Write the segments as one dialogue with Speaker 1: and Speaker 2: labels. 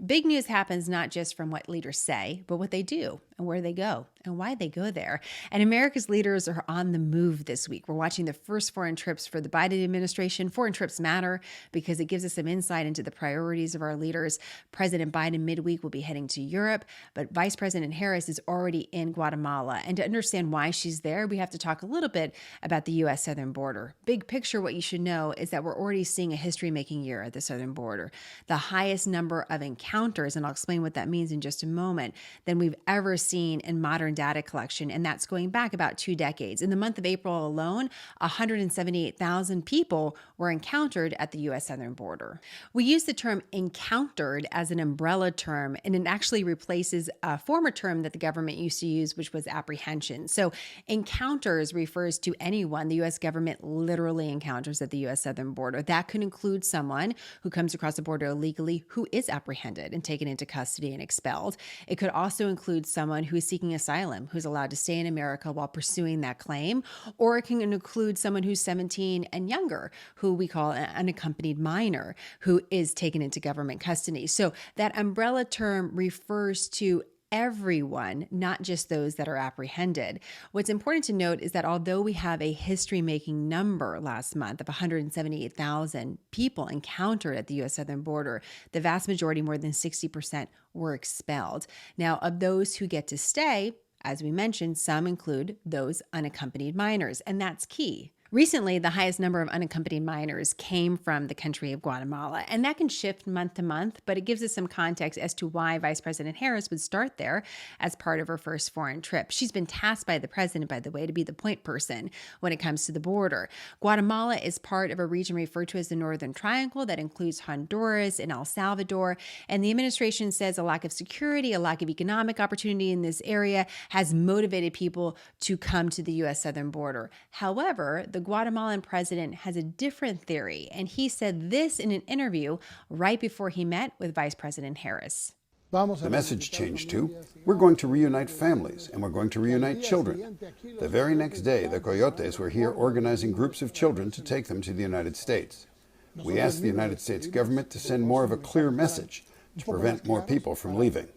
Speaker 1: Big news happens not just from what leaders say, but what they do and where they go and why they go there. And America's leaders are on the move this week. We're watching the first foreign trips for the Biden administration. Foreign trips matter because it gives us some insight into the priorities of our leaders. President Biden midweek will be heading to Europe, but Vice President Harris is already in Guatemala. And to understand why she's there, we have to talk a little bit about the U.S. southern border. Big picture, what you should know is that we're already seeing a history-making year at the southern border. The highest number of encounters, and I'll explain what that means in just a moment, than we've ever seen in modern data collection, and that's going back about 2 decades. In the month of April alone, 178,000 people were encountered at the U.S. southern border. We use the term encountered as an umbrella term, and it actually replaces a former term that the government used to use, which was apprehension. So encounters refers to anyone the U.S. government literally encounters at the U.S. southern border. That could include someone who comes across the border illegally who is apprehended and taken into custody and expelled. It could also include someone who is seeking asylum, who's allowed to stay in America while pursuing that claim, or it can include someone who's 17 and younger, who we call an unaccompanied minor, who is taken into government custody. So that umbrella term refers to everyone, not just those that are apprehended. What's important to note is that although we have a history-making number last month of 178,000 people encountered at the U.S. southern border, the vast majority, more than 60%, were expelled. Now, of those who get to stay, as we mentioned, some include those unaccompanied minors, and that's key. Recently, the highest number of unaccompanied minors came from the country of Guatemala, and that can shift month to month, but it gives us some context as to why Vice President Harris would start there as part of her first foreign trip. She's been tasked by the president, by the way, to be the point person when it comes to the border. Guatemala is part of a region referred to as the Northern Triangle that includes Honduras and El Salvador, and the administration says a lack of security, a lack of economic opportunity in this area has motivated people to come to the U.S. southern border. However, the Guatemalan president has a different theory, and he said this in an interview right before he met with Vice President Harris.
Speaker 2: The message changed too. We're going to reunite families, and we're going to reunite children. The very next day, the Coyotes were here organizing groups of children to take them to the United States. We asked the United States government to send more of a clear message to prevent more people from leaving.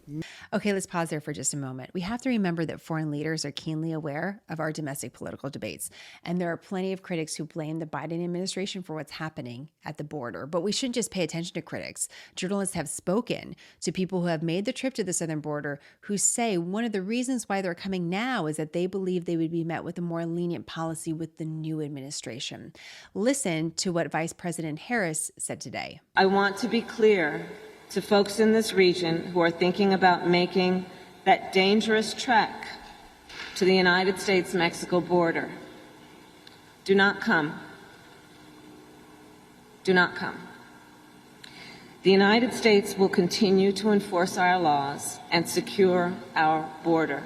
Speaker 1: Okay, let's pause there for just a moment. We have to remember that foreign leaders are keenly aware of our domestic political debates, and there are plenty of critics who blame the Biden administration for what's happening at the border. But we shouldn't just pay attention to critics. Journalists have spoken to people who have made the trip to the southern border who say one of the reasons why they're coming now is that they believe they would be met with a more lenient policy with the new administration. Listen to what Vice President Harris said today.
Speaker 3: I want to be clear to folks in this region who are thinking about making that dangerous trek to the United States-Mexico border. Do not come. Do not come. The United States will continue to enforce our laws and secure our border.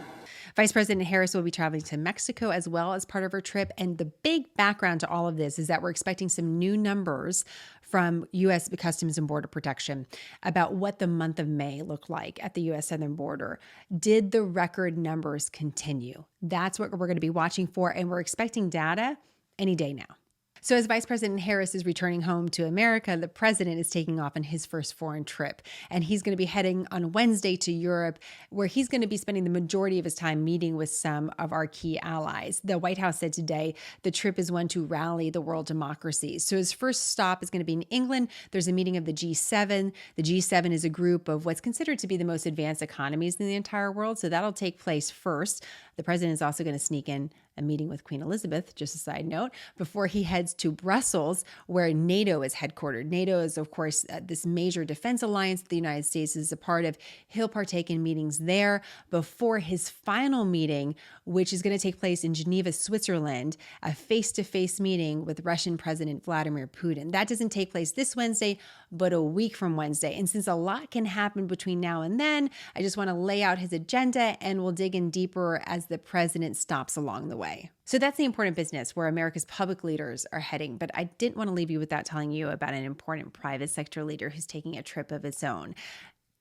Speaker 1: Vice President Harris will be traveling to Mexico as well as part of her trip. And the big background to all of this is that we're expecting some new numbers from U.S. Customs and Border Protection about what the month of May looked like at the U.S. southern border. Did the record numbers continue? That's what we're going to be watching for, and we're expecting data any day now. So as Vice President Harris is returning home to America, the president is taking off on his first foreign trip. And he's going to be heading on Wednesday to Europe, where he's going to be spending the majority of his time meeting with some of our key allies. The White House said today the trip is one to rally the world democracies. So his first stop is going to be in England. There's a meeting of the G7. The G7 is a group of what's considered to be the most advanced economies in the entire world. So that'll take place first. The president is also going to sneak in a meeting with Queen Elizabeth, just a side note, before he heads to Brussels, where NATO is headquartered. NATO is, of course, this major defense alliance that the United States is a part of. He'll partake in meetings there before his final meeting, which is going to take place in Geneva, Switzerland, a face-to-face meeting with Russian President Vladimir Putin. That doesn't take place this Wednesday, but a week from Wednesday. And since a lot can happen between now and then, I just want to lay out his agenda, and we'll dig in deeper as the president stops along the way. So that's the important business where America's public leaders are heading. But I didn't want to leave you without telling you about an important private sector leader who's taking a trip of his own.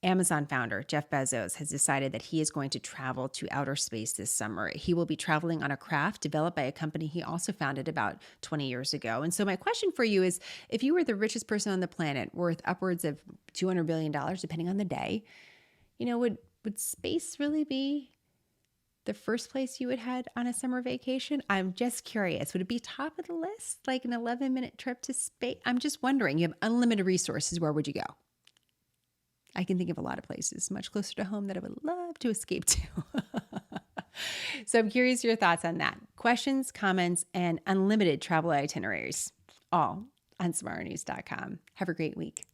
Speaker 1: Amazon founder Jeff Bezos has decided that he is going to travel to outer space this summer. He will be traveling on a craft developed by a company he also founded about 20 years ago. And so my question for you is, if you were the richest person on the planet, worth upwards of $200 billion, depending on the day, would space really be the first place you would head on a summer vacation? I'm just curious. Would it be top of the list, like an 11-minute trip to space? I'm just wondering, you have unlimited resources. Where would you go? I can think of a lot of places much closer to home that I would love to escape to. So I'm curious your thoughts on that. Questions, comments, and unlimited travel itineraries, all on smarternews.com. Have a great week.